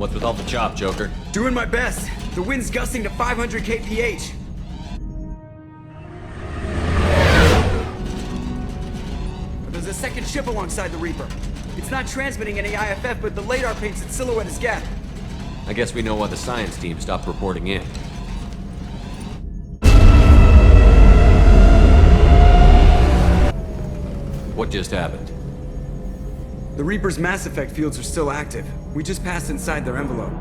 What's with all the chop, Joker? Doing my best. The wind's gusting to 500 kph. But there's a second ship alongside the Reaper. It's not transmitting any IFF, but the radar paints its silhouette as Geth. I guess we know why the science team stopped reporting in. What just happened? The Reaper's mass effect fields are still active. We just passed inside their envelope.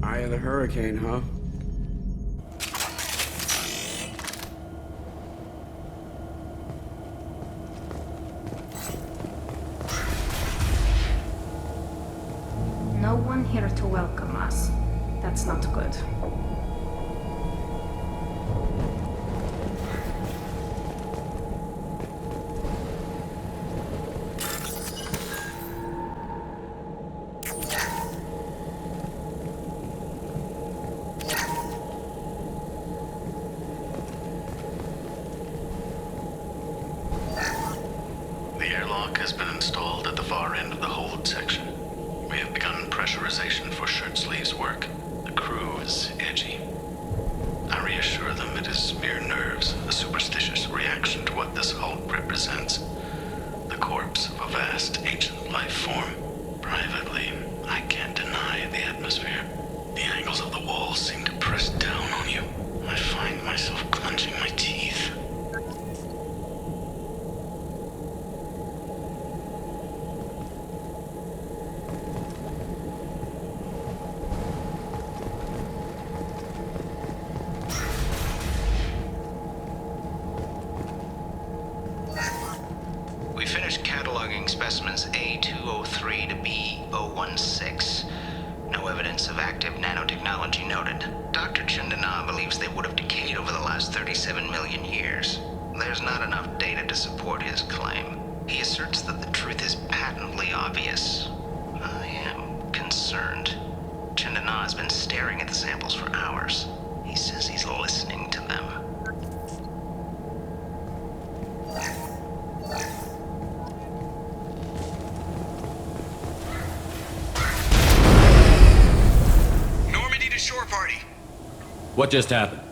Eye of the hurricane, huh? No one here to welcome us. That's not good. The airlock has been installed at the far end of the hold section. We have begun pressurization for shirt sleeves work. The crew is edgy. I reassure them it is mere nerves, a superstitious reaction to what this hold represents. The corpse of a vast ancient life form. Privately, I can't deny the atmosphere. The angles of the walls seem to press down on you. I find myself clenching my teeth. We finished cataloging specimens A203 to B016. No evidence of active nanotechnology noted. Dr. Chandana believes they would have decayed over the last 37 million years. There's not enough data to support his claim. He asserts that the truth is patently obvious. I am concerned. Chandana has been staring at the samples for hours. He says he's listening to them. What just happened?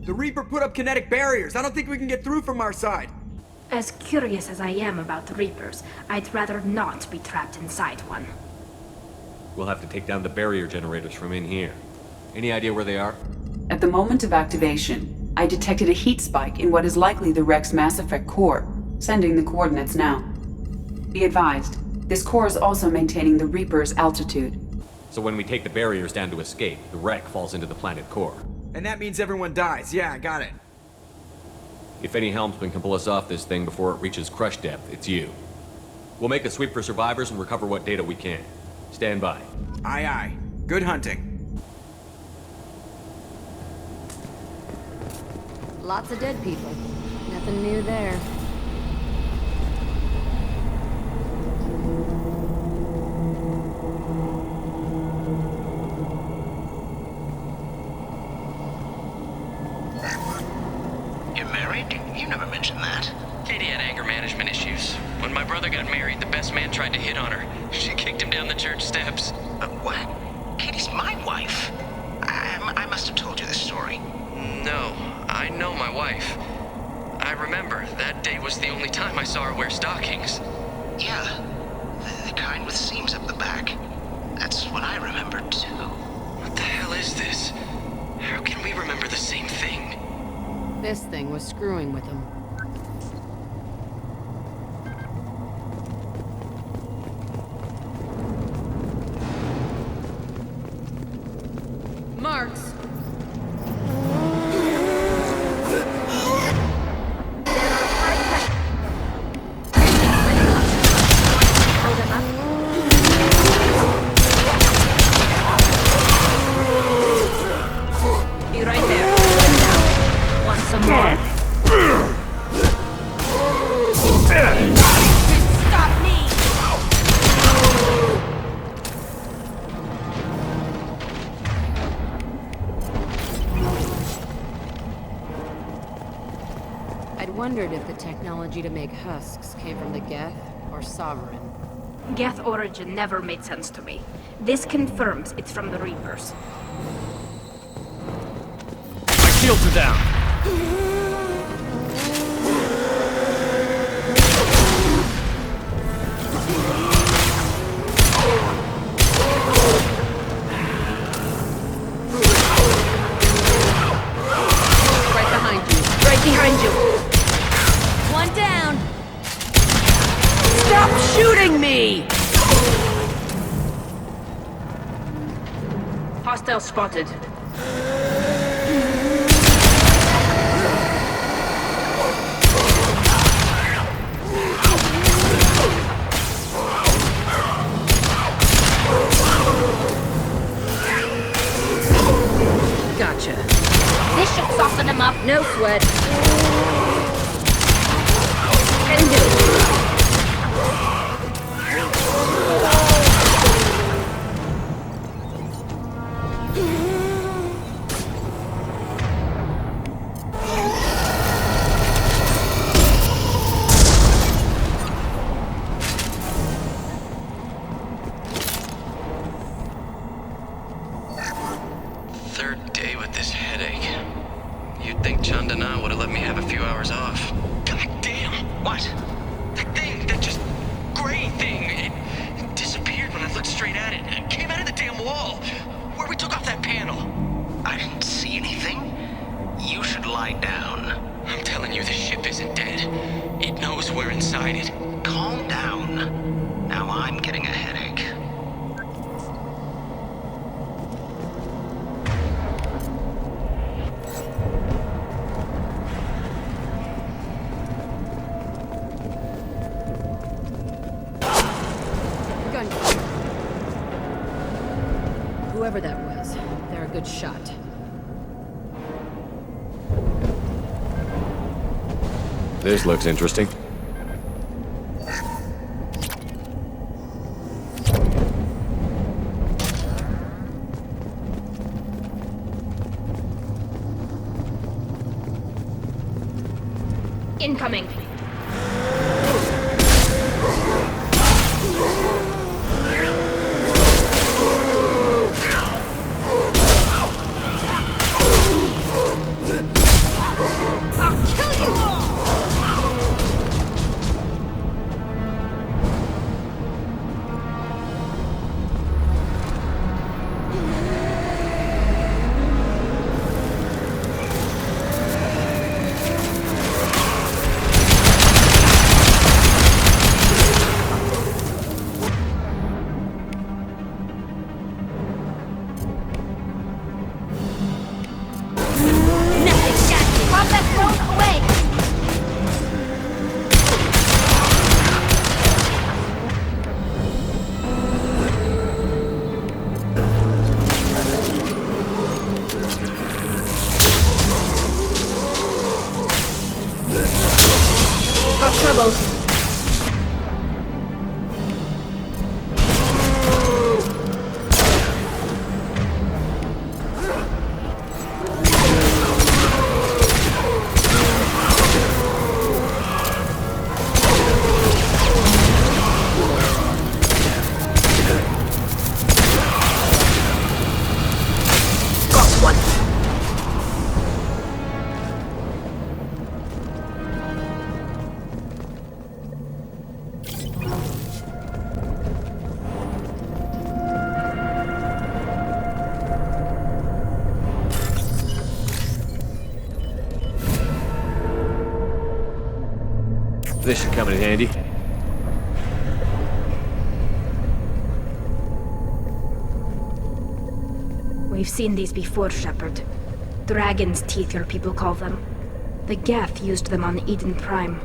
The Reaper put up kinetic barriers. I don't think we can get through from our side. As curious as I am about the Reapers, I'd rather not be trapped inside one. We'll have to take down the barrier generators from in here. Any idea where they are? At the moment of activation, I detected a heat spike in what is likely the wreck's Mass Effect core, sending the coordinates now. Be advised, this core is also maintaining the Reaper's altitude. So when we take the barriers down to escape, the wreck falls into the planet core. And that means everyone dies. Yeah, I got it. If any helmsman can pull us off this thing before it reaches crush depth, it's you. We'll make a sweep for survivors and recover what data we can. Stand by. Aye, aye. Good hunting. Lots of dead people. Nothing new there. You're married? You never mentioned that. Katie had anger management issues. When my brother got married, the best man tried to hit on her. She kicked him down the church steps. What? Katie's my wife. I must have told you this story. No, I know my wife. I remember, that day was the only time I saw her wear stockings. Yeah, the kind with seams up the back. That's what I remembered, too. What the hell is this? How can we remember the same thing? This thing was screwing with them. Marks. wondered if the technology to make husks came from the Geth or Sovereign. Geth origin never made sense to me. This confirms it's from the Reapers. My shields are down! Behind you! One down! Stop shooting me! Hostile spotted. Gotcha. This should soften him up. No sweat. Can do. Third day with this headache. You'd think Chandana would have let me have a few hours off. God damn! What? That thing, that just gray thing, it disappeared when I looked straight at it. It came out of the damn wall, where we took off that panel. I didn't see anything. You should lie down. I'm telling you, the ship isn't dead. It knows we're inside it. Calm down. Now I'm getting a headache. Whoever that was, they're a good shot. This looks interesting. Incoming. This should come in handy. We've seen these before, Shepard. Dragon's teeth, your people call them. The Geth used them on Eden Prime.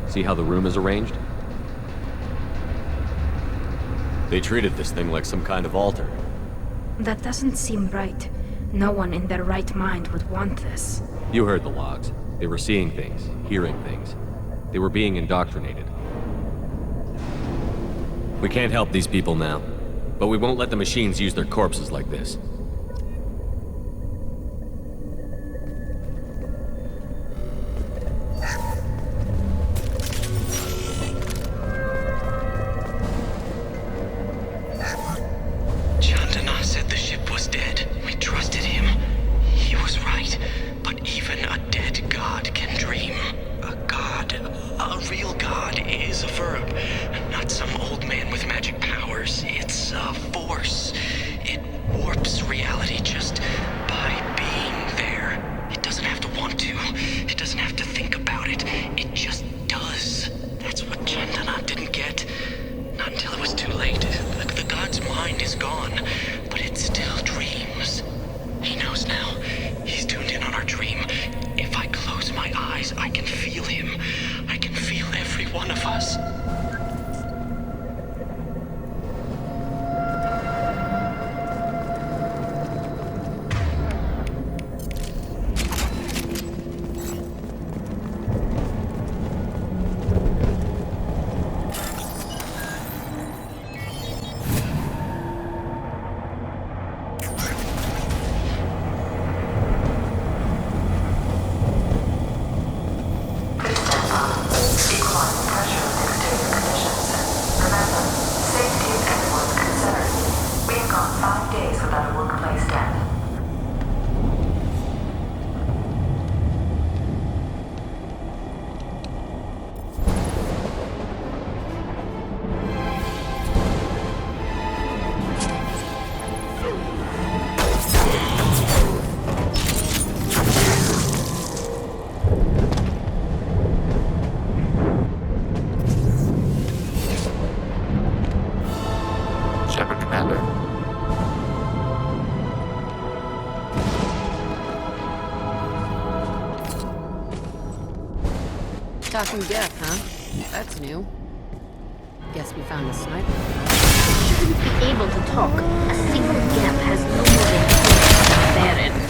See how the room is arranged? They treated this thing like some kind of altar. That doesn't seem right. No one in their right mind would want this. You heard the logs. They were seeing things, hearing things. They were being indoctrinated. We can't help these people now, but we won't let the machines use their corpses like this. Commander. Talking death, huh? That's new. Guess we found a sniper. Shouldn't be able to talk. A single gap has no more than Baron.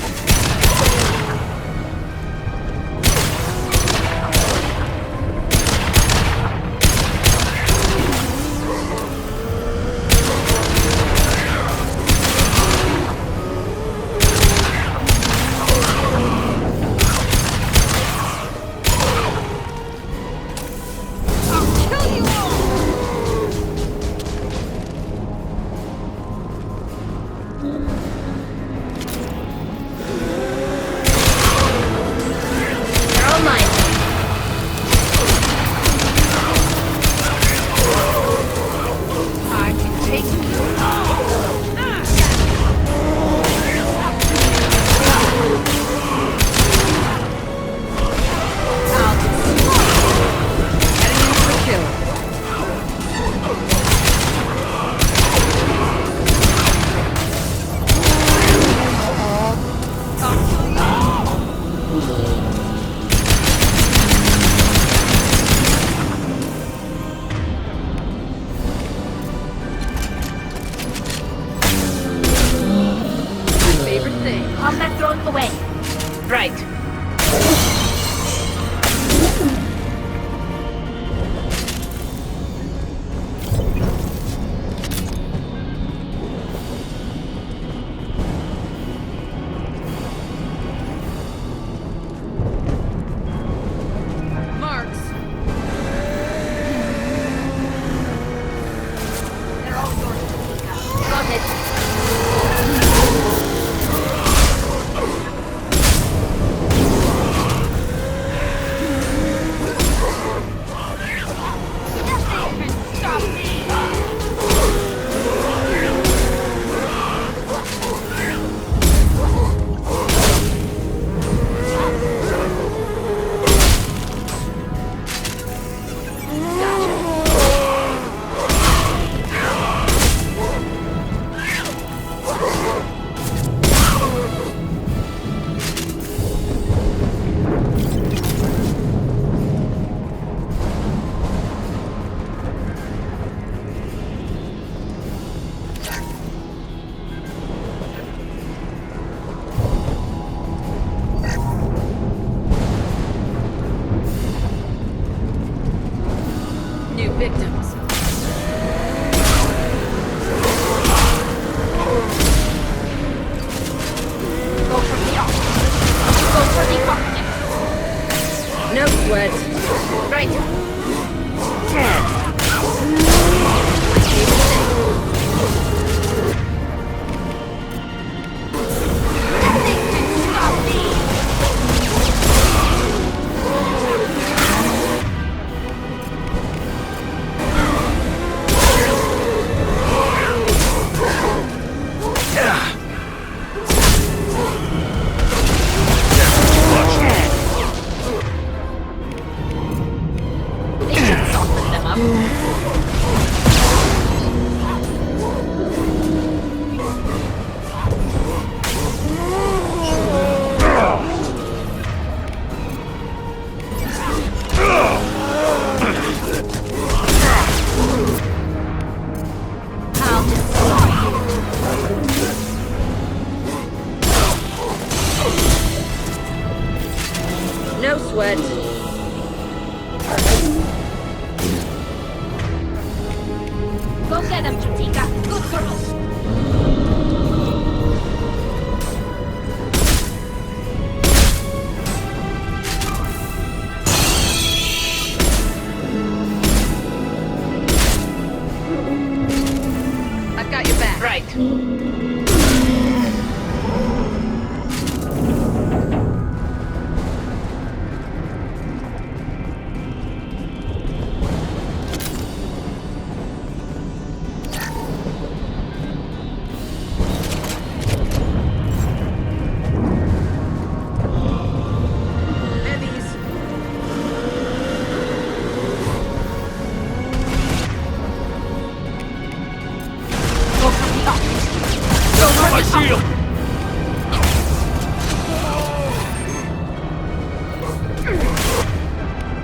My shield!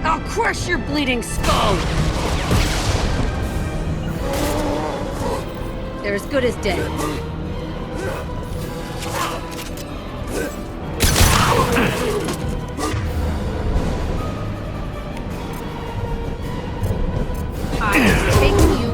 I'll crush your bleeding skull! They're as good as dead. I'm taking you.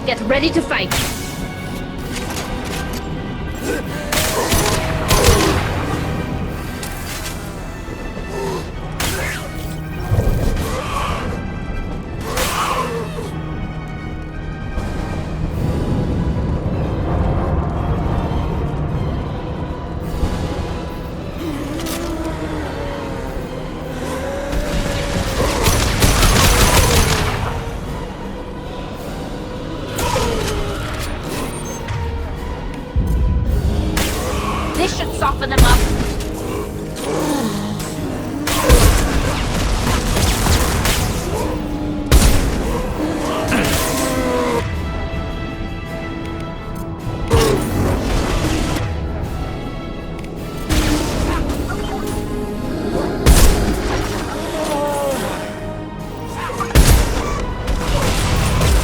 Get ready to fight. This should soften them up.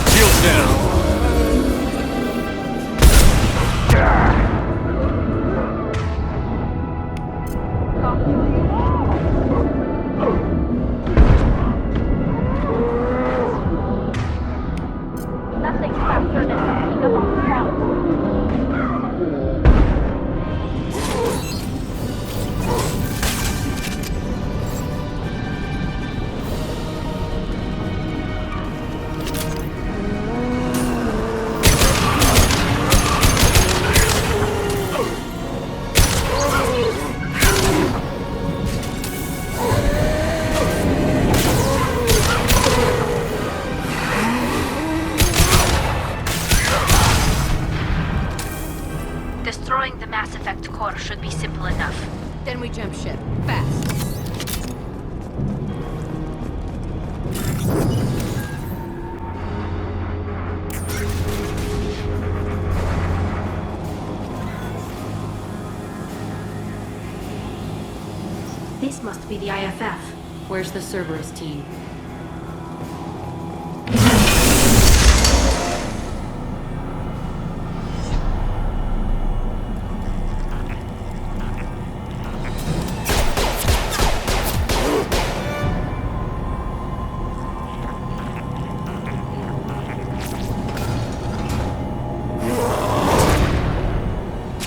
Shields down. Nothing faster than picking up on the ground. Destroying the Mass Effect core should be simple enough. Then we jump ship. Fast. This must be the IFF. Where's the Cerberus team?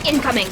Incoming.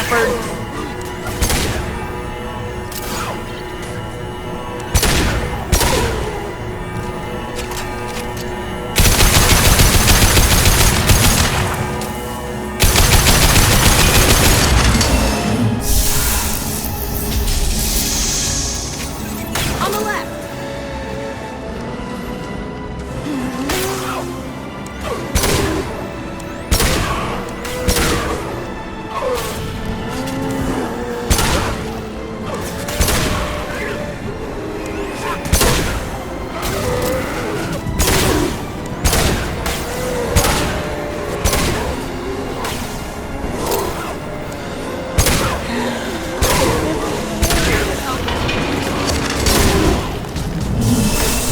Shepard! On the left!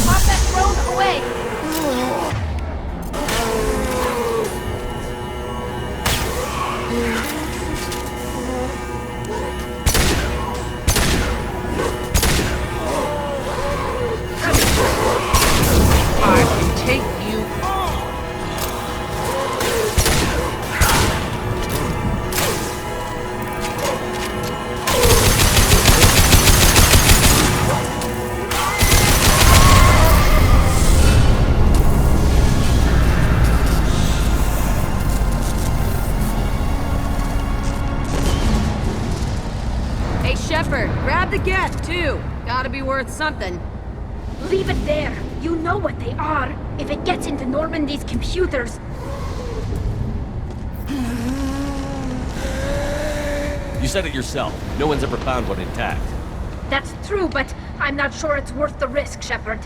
Pop that drone away! I can take you on! Hey, Shepard, grab the geth, too. Gotta be worth something. Leave it there. You know what they are. If it gets into Normandy's computers, You said it yourself. No one's ever found one intact. that's true, but I'm not sure it's worth the risk, Shepard.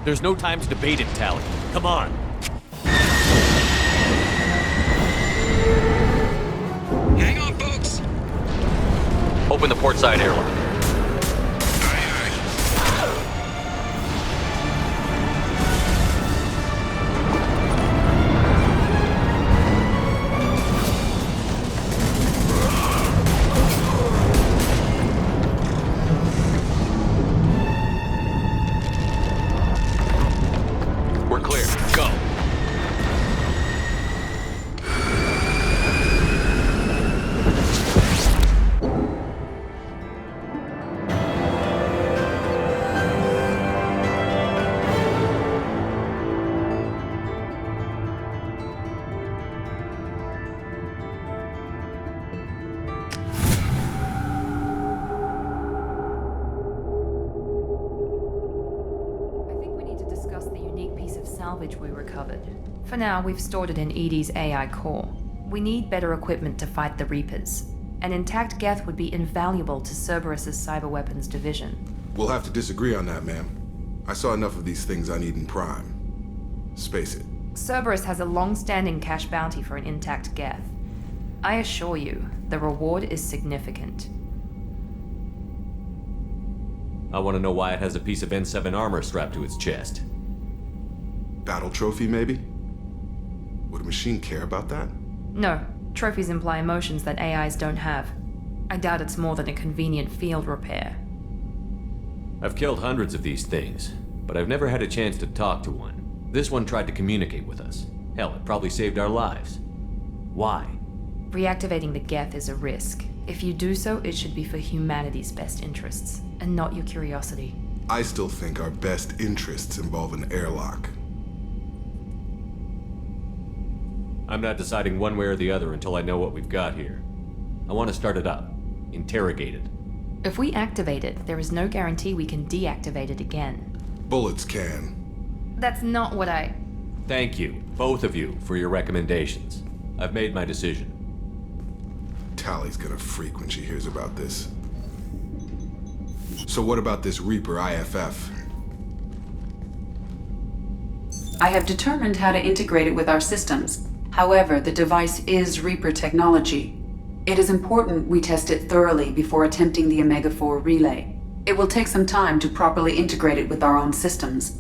There's no time to debate it, Tali. Come on. Hang on, folks. Open the port side airlock. We're clear. Go. I think we need to discuss the unique piece of salvage we recovered. For now, we've stored it in Edie's AI core. We need better equipment to fight the Reapers. An intact geth would be invaluable to Cerberus's cyber weapons division. We'll have to disagree on that, ma'am. I saw enough of these things I need in Prime. Space it. Cerberus has a long-standing cash bounty for an intact geth. I assure you, the reward is significant. I want to know why it has a piece of N7 armor strapped to its chest. Battle trophy, maybe? Would a machine care about that? No, trophies imply emotions that AIs don't have. I doubt it's more than a convenient field repair. I've killed hundreds of these things, but I've never had a chance to talk to one. This one tried to communicate with us. Hell, it probably saved our lives. Why? Reactivating the geth is a risk. If you do so, it should be for humanity's best interests, and not your curiosity. I still think our best interests involve an airlock. I'm not deciding one way or the other until I know what we've got here. I want to start it up. Interrogate it. If we activate it, there is no guarantee we can deactivate it again. Bullets can. That's not what I... Thank you, both of you, for your recommendations. I've made my decision. Tali's gonna freak when she hears about this. So what about this Reaper IFF? I have determined how to integrate it with our systems. However, the device is Reaper technology. It is important we test it thoroughly before attempting the Omega-4 relay. It will take some time to properly integrate it with our own systems.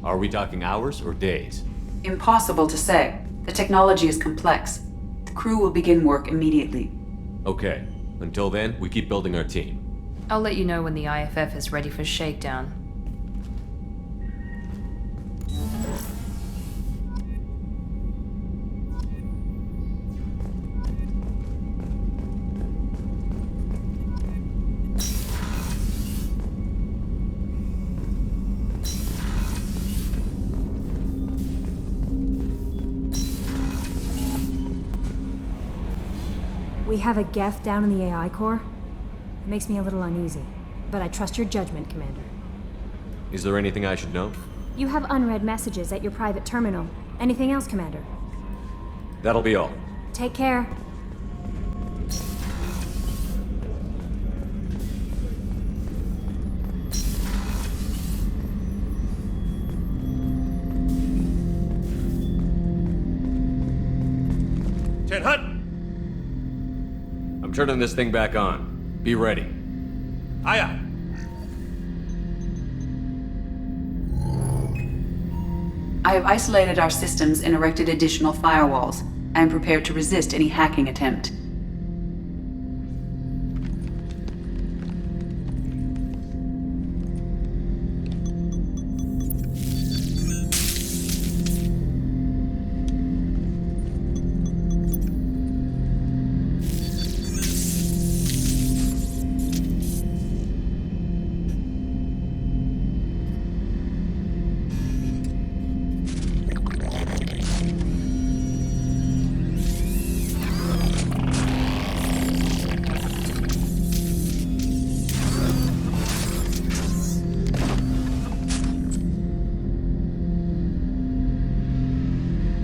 Are we talking hours or days? Impossible to say. The technology is complex. The crew will begin work immediately. Okay. Until then, we keep building our team. I'll let you know when the IFF is ready for shakedown. We have a Geth down in the AI core. It makes me a little uneasy, but I trust your judgment, Commander. Is there anything I should know? You have unread messages at your private terminal. Anything else, Commander? That'll be all. Take care. I'm turning this thing back on. Be ready. Aye, aye. I have isolated our systems and erected additional firewalls. I am prepared to resist any hacking attempt.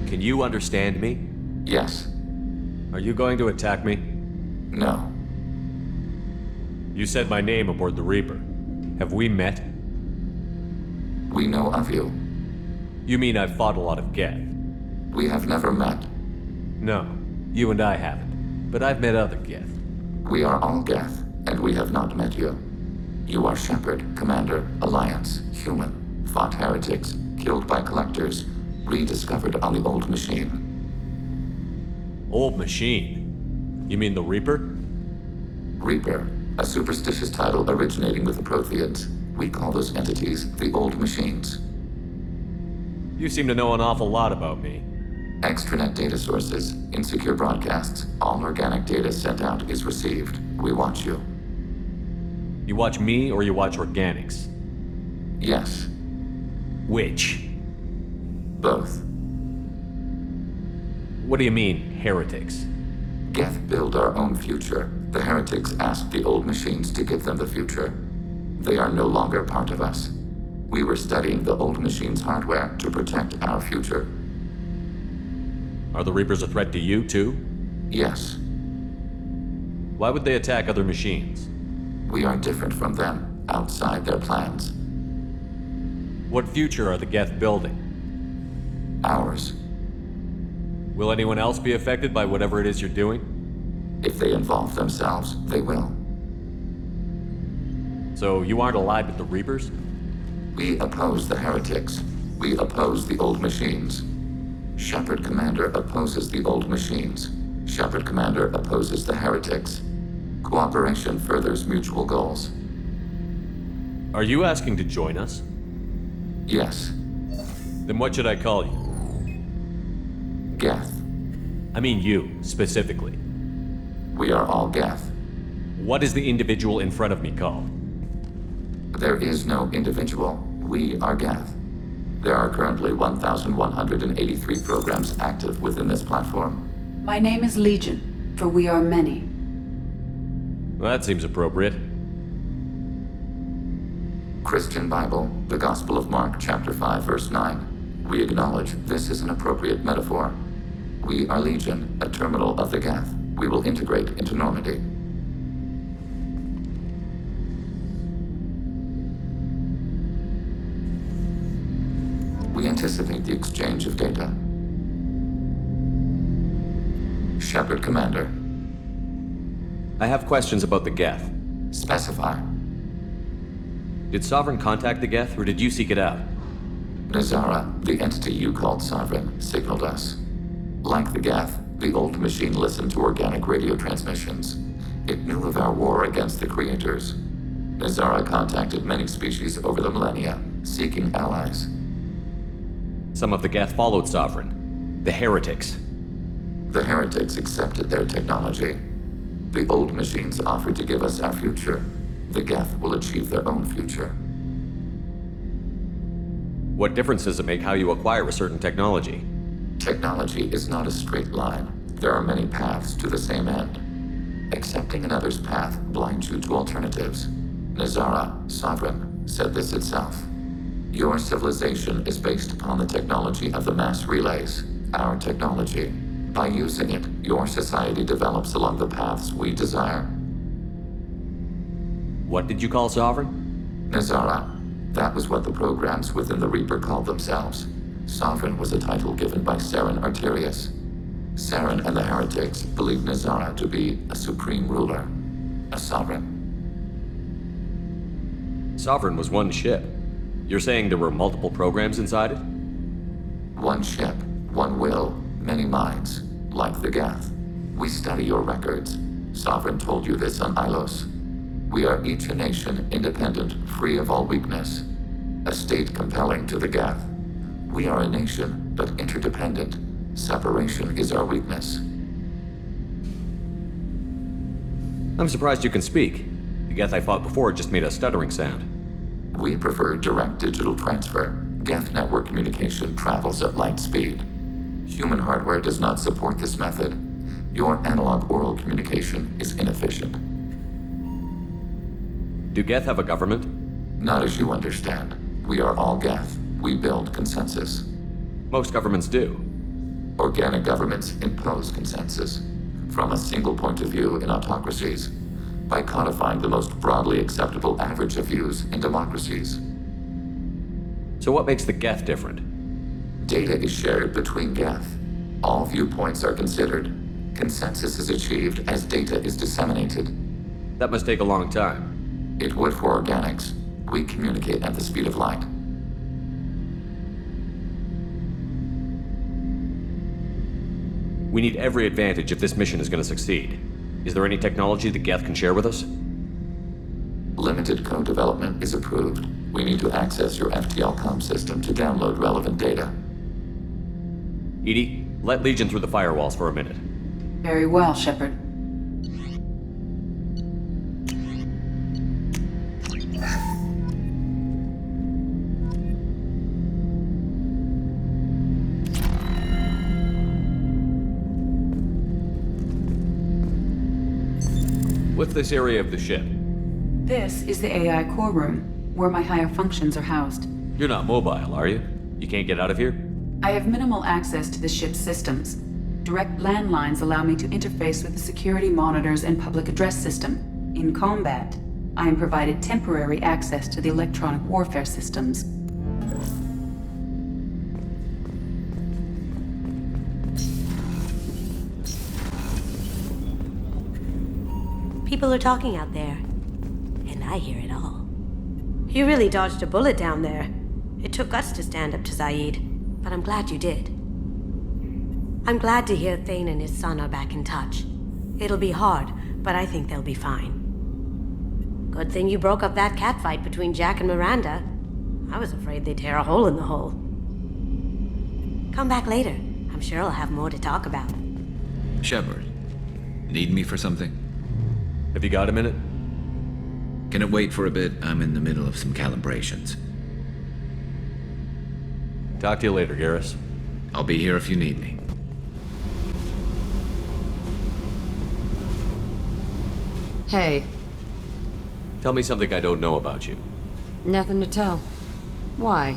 Can you understand me? Yes. Are you going to attack me? No. You said my name aboard the Reaper. Have we met? We know of you. You mean I've fought a lot of Geth? We have never met. No, you and I haven't. But I've met other Geth. We are all Geth, and we have not met you. You are Shepard, Commander, Alliance, human, fought heretics, killed by collectors, rediscovered on the old machine. Old machine? You mean the Reaper? Reaper, a superstitious title originating with the Protheans. We call those entities the old machines. You seem to know an awful lot about me. Extranet data sources, insecure broadcasts, all organic data sent out is received. We watch you. You watch me or you watch organics? Yes. Which? Both. What do you mean, heretics? Geth build our own future. The heretics asked the old machines to give them the future. They are no longer part of us. We were studying the old machines' hardware to protect our future. Are the Reapers a threat to you, too? Yes. Why would they attack other machines? We are different from them, outside their plans. What future are the Geth building? Ours. Will anyone else be affected by whatever it is you're doing? If they involve themselves, they will. So you aren't allied with the Reapers? We oppose the heretics. We oppose the old machines. Shepard Commander opposes the old machines. Shepard Commander opposes the heretics. Cooperation furthers mutual goals. Are you asking to join us? Yes. Then what should I call you? Geth. I mean you, specifically. We are all Geth. What is the individual in front of me called? There is no individual. We are Geth. There are currently 1,183 programs active within this platform. My name is Legion, for we are many. Well, that seems appropriate. Christian Bible, the Gospel of Mark, chapter 5, verse 9. We acknowledge this is an appropriate metaphor. We are Legion, a terminal of the Geth. We will integrate into Normandy. We anticipate the exchange of data. Shepard Commander. I have questions about the Geth. Specify. Did Sovereign contact the Geth, or did you seek it out? Nazara, the entity you called Sovereign, signaled us. Like the Geth, the old machine listened to organic radio transmissions. It knew of our war against the creators. Nazara contacted many species over the millennia, seeking allies. Some of the Geth followed Sovereign. The heretics. The heretics accepted their technology. The old machines offered to give us our future. The Geth will achieve their own future. What difference does it make how you acquire a certain technology? Technology is not a straight line. There are many paths to the same end. Accepting another's path blinds you to alternatives. Nazara, Sovereign, said this itself. Your civilization is based upon the technology of the mass relays, our technology. By using it, your society develops along the paths we desire. What did you call Sovereign? Nazara. That was what the programs within the Reaper called themselves. Sovereign was a title given by Saren Arterius. Saren and the heretics believed Nazara to be a supreme ruler, a sovereign. Sovereign was one ship. You're saying there were multiple programs inside it? One ship, one will, many minds, like the Geth. We study your records. Sovereign told you this on Ilos. We are each a nation, independent, free of all weakness. A state compelling to the Geth. We are a nation, but interdependent. Separation is our weakness. I'm surprised you can speak. The Geth I fought before just made a stuttering sound. We prefer direct digital transfer. Geth network communication travels at light speed. Human hardware does not support this method. Your analog oral communication is inefficient. Do Geth have a government? Not as you understand. We are all Geth. We build consensus. Most governments do. Organic governments impose consensus. From a single point of view in autocracies. By codifying the most broadly acceptable average of views in democracies. So what makes the Geth different? Data is shared between Geth. All viewpoints are considered. Consensus is achieved as data is disseminated. That must take a long time. It would for organics. We communicate at the speed of light. We need every advantage if this mission is going to succeed. Is there any technology the Geth can share with us? Limited co-development is approved. We need to access your FTL-COM system to download relevant data. Edie, let Legion through the firewalls for a minute. Very well, Shepard. What's this area of the ship? This is the AI core room, where my higher functions are housed. You're not mobile, are you? You can't get out of here? I have minimal access to the ship's systems. Direct landlines allow me to interface with the security monitors and public address system. In combat, I am provided temporary access to the electronic warfare systems. People are talking out there, and I hear it all. You really dodged a bullet down there. It took guts to stand up to Zaid, but I'm glad you did. I'm glad to hear Thane and his son are back in touch. It'll be hard, but I think they'll be fine. Good thing you broke up that catfight between Jack and Miranda. I was afraid they'd tear a hole in the hull. Come back later. I'm sure I'll have more to talk about. Shepard, need me for something? Have you got a minute? Can it wait for a bit? I'm in the middle of some calibrations. Talk to you later, Garrus. I'll be here if you need me. Hey. Tell me something I don't know about you. Nothing to tell. Why?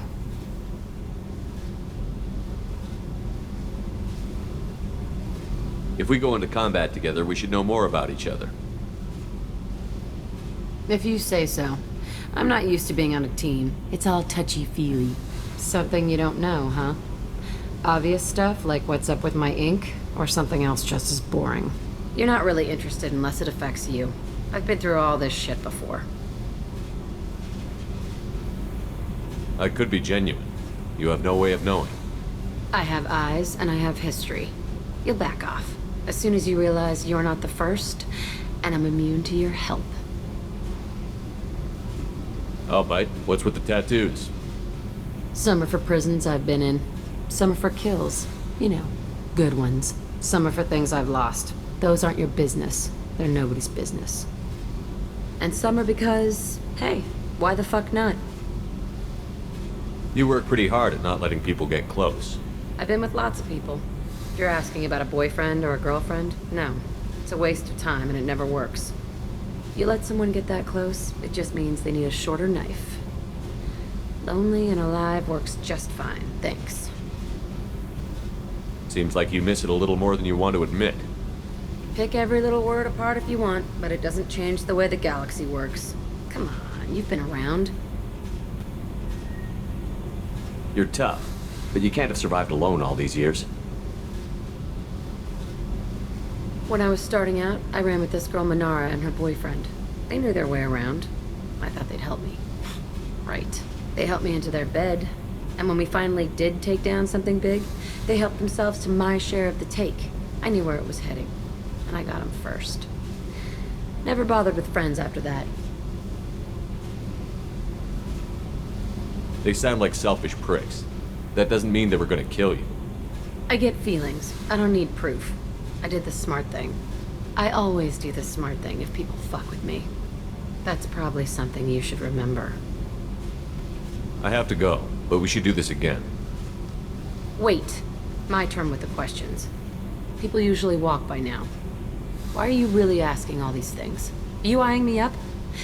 If we go into combat together, we should know more about each other. If you say so. I'm not used to being on a team. It's all touchy-feely. Something you don't know, huh? Obvious stuff, like what's up with my ink, or something else just as boring? You're not really interested unless it affects you. I've been through all this shit before. I could be genuine. You have no way of knowing. I have eyes, and I have history. You'll back off. As soon as you realize you're not the first, and I'm immune to your help. I'll bite. What's with the tattoos? Some are for prisons I've been in. Some are for kills. You know, good ones. Some are for things I've lost. Those aren't your business. They're nobody's business. And some are because, hey, why the fuck not? You work pretty hard at not letting people get close. I've been with lots of people. If you're asking about a boyfriend or a girlfriend, no. It's a waste of time and it never works. You let someone get that close, it just means they need a shorter knife. Lonely and alive works just fine, thanks. Seems like you miss it a little more than you want to admit. Pick every little word apart if you want, but it doesn't change the way the galaxy works. Come on, you've been around. You're tough, but you can't have survived alone all these years. When I was starting out, I ran with this girl Manara and her boyfriend. They knew their way around. I thought they'd help me. Right. They helped me into their bed. And when we finally did take down something big, they helped themselves to my share of the take. I knew where it was heading. And I got them first. Never bothered with friends after that. They sound like selfish pricks. That doesn't mean they were gonna kill you. I get feelings. I don't need proof. I did the smart thing. I always do the smart thing if people fuck with me. That's probably something you should remember. I have to go, but we should do this again. Wait. My turn with the questions. People usually walk by now. Why are you really asking all these things? Are you eyeing me up?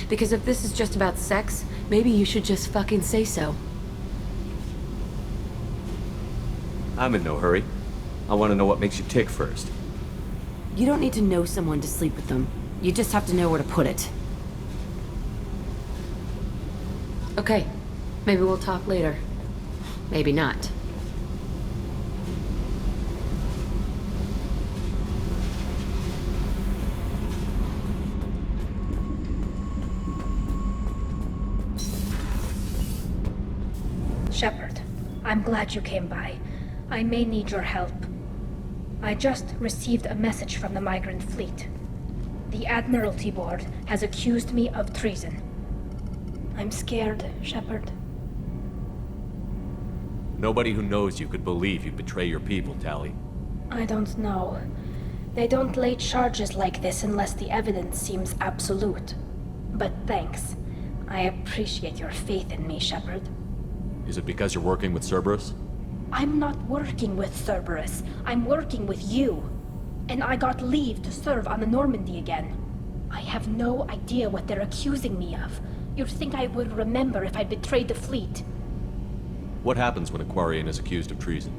Because if this is just about sex, maybe you should just fucking say so. I'm in no hurry. I want to know what makes you tick first. You don't need to know someone to sleep with them. You just have to know where to put it. Okay. Maybe we'll talk later. Maybe not. Shepard, I'm glad you came by. I may need your help. I just received a message from the migrant fleet. The Admiralty Board has accused me of treason. I'm scared, Shepard. Nobody who knows you could believe you'd betray your people, Tali. I don't know. They don't lay charges like this unless the evidence seems absolute. But thanks. I appreciate your faith in me, Shepard. Is it because you're working with Cerberus? I'm not working with Cerberus. I'm working with you. And I got leave to serve on the Normandy again. I have no idea what they're accusing me of. You'd think I would remember if I betrayed the fleet. What happens when a Quarian is accused of treason?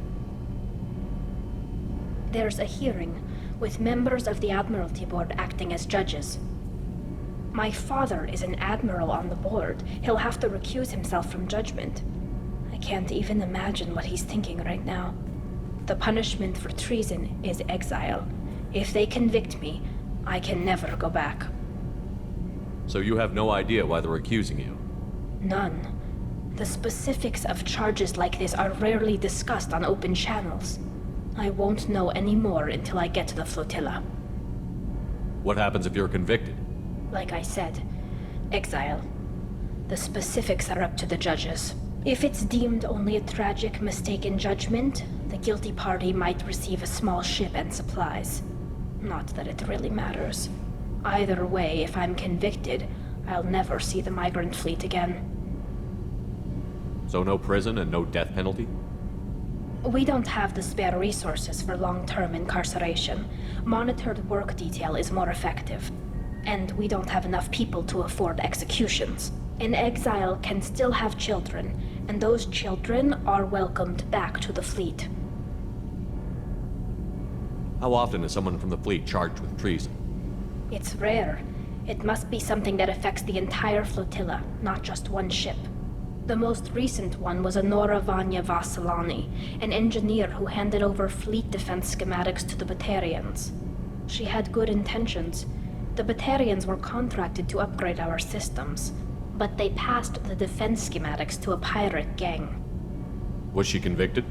There's a hearing, with members of the Admiralty Board acting as judges. My father is an admiral on the board. He'll have to recuse himself from judgment. I can't even imagine what he's thinking right now. The punishment for treason is exile. If they convict me, I can never go back. So you have no idea why they're accusing you? None. The specifics of charges like this are rarely discussed on open channels. I won't know any more until I get to the flotilla. What happens if you're convicted? Like I said, exile. The specifics are up to the judges. If it's deemed only a tragic mistake in judgment, the guilty party might receive a small ship and supplies. Not that it really matters. Either way, if I'm convicted, I'll never see the migrant fleet again. So no prison and no death penalty? We don't have the spare resources for long-term incarceration. Monitored work detail is more effective. And we don't have enough people to afford executions. An exile can still have children, and those children are welcomed back to the fleet. How often is someone from the fleet charged with treason? It's rare. It must be something that affects the entire flotilla, not just one ship. The most recent one was Honora Vanya Vasilani, an engineer who handed over fleet defense schematics to the Batarians. She had good intentions. The Batarians were contracted to upgrade our systems, but they passed the defense schematics to a pirate gang. Was she convicted?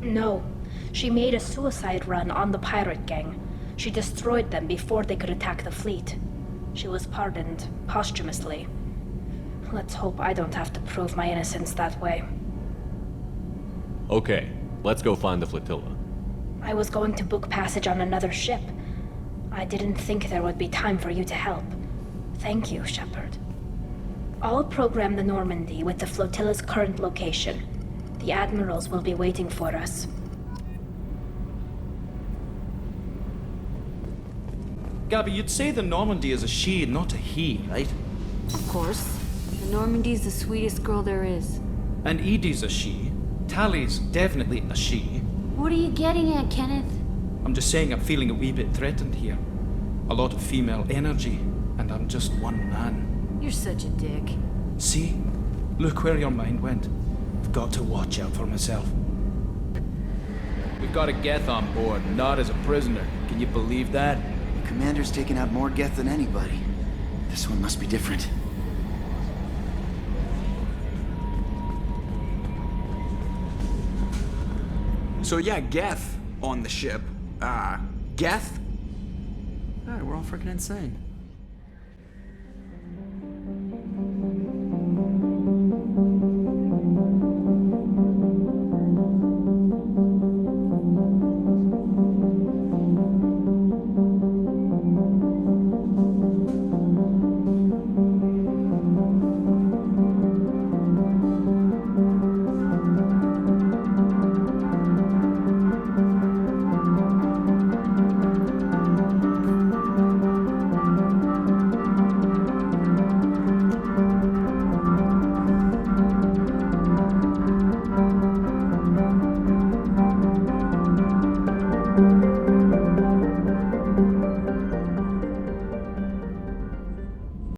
No. She made a suicide run on the pirate gang. She destroyed them before they could attack the fleet. She was pardoned, posthumously. Let's hope I don't have to prove my innocence that way. Okay, let's go find the flotilla. I was going to book passage on another ship. I didn't think there would be time for you to help. Thank you, Shepard. I'll program the Normandy with the flotilla's current location. The admirals will be waiting for us. Gabby, you'd say the Normandy is a she, not a he, right? Of course. The Normandy's the sweetest girl there is. And Edie's a she. Tali's definitely a she. What are you getting at, Kenneth? I'm just saying I'm feeling a wee bit threatened here. A lot of female energy, and I'm just one man. You're such a dick. See? Look where your mind went. I've got to watch out for myself. We've got a Geth on board, not as a prisoner. Can you believe that? The commander's taken out more Geth than anybody. This one must be different. So yeah, Geth on the ship. Geth? Alright, we're all freaking insane.